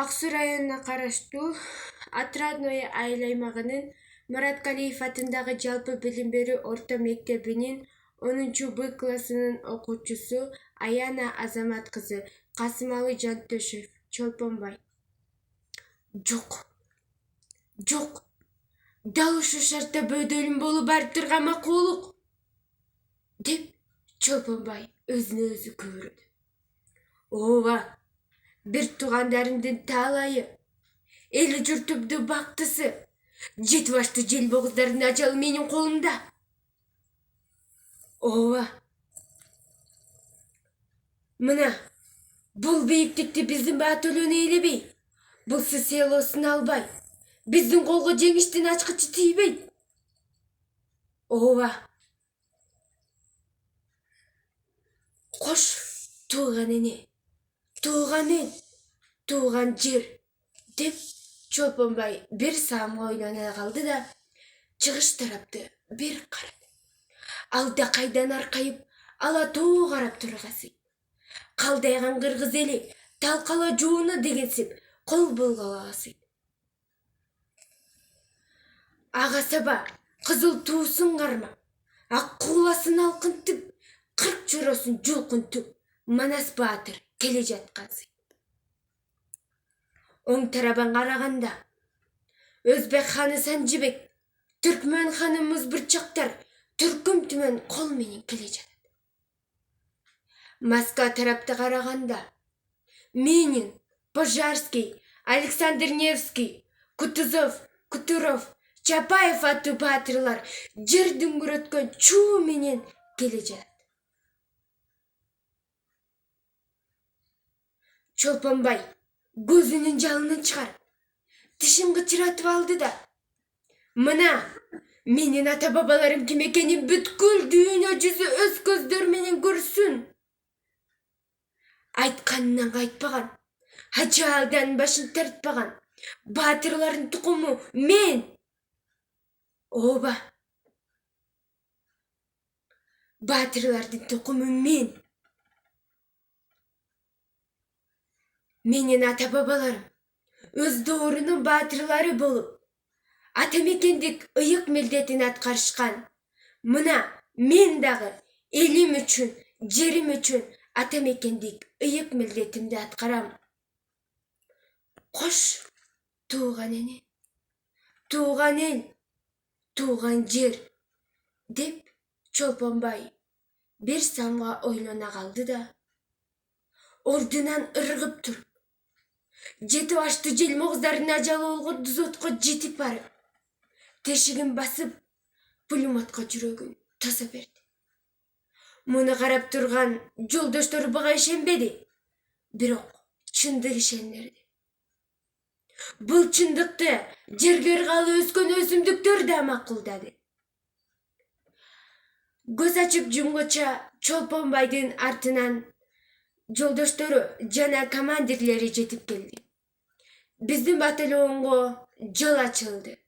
Ак Суу районуна караштуу Отрадное айыл аймагынын Мураткалиев атындагы жалпы билим берүү орто мектебинин 10Б классынын окуучусу Аяна Азамат кызы Касымалы Жантөшев Чолпонбай. Жок, дал ушул шартта бөөдөлүм болуп барып турган макулук, деп Чолпонбай өзүнө өзү күбүрөдү. Ооба, бир туугандарымдын таалайы, эли журтумдун бактысы, жети баштуу желбогуздардын ажалы менин колумда. Ооба, мына бул бийиктикти биздин баатөлөн ээлебей, бул селосун албай, биздин колго жеңиштин ачкычы тийбейт. Ооба, кош тууган эне, тууган эл, тууган жер, деп Чолпонбай бир саамга ойлоно калды да чыгыш тарапты бир карады. Алда кайдан аркайып ала тоо карап тургасый. Калдайган кыргыз эли талкала жууна дегенсип кол болголагасый. Ага саба кызыл туусун кармап, ак кууласын алкынтып, 40 чоросун жулкунтуп Манас баатыр келе жаткансый. Оң тарабан караганда Өзбек ханы Санжыбек, Түркмөн ханы Музбурчактар түркүм түмөн кол менен келе жатат. Москва тарапты караганда Минин, Пожарский, Александр Невский, Кутузов, Кутуров, Чапаев аттуу баатырлар жер дүңгүрөткөн чуу менен келе жатат. Чолпонбай көзүнүн жалынын чыгарып, тишин кычыратып алды да: "Мына менин ата бабаларым ким экенин бүткүл дүйнө жүзү өз көздөр менен көрсүн. Айтканынан кайтпаган, ажалдан башын тартпаган баатырлардын тукуму мен. Ооба, баатырлардын тукуму мен. Менин ата бабаларым өз доорунун баатырлары болуп, ата мекендик ыйык милдетин аткарышкан. Мына мен дагы элим үчүн, жерим үчүн ата мекендик ыйык милдетимди аткарам. Кош тууган эне, тууган эл, тууган жер", деп Чолпонбай бир самга ойлоно калды да ордунан ыргып туруп, жети баштуу желмогуздардын ажалы болгон дозотко жетип барып, тешигин басып, пулемотко жүрөгүн тосо берди. Муну карап турган жолдоштору буга ишенбеди, бирок чындык ишенерди. Бул чындыкты жерге ыргалы өскөн өсүмдүктөр да макулдады. Көз ачып жумгуча Чолпонбайдын артынан жолдоштору жана командирлери жетип келди. Биздин батальонго жол ачылды.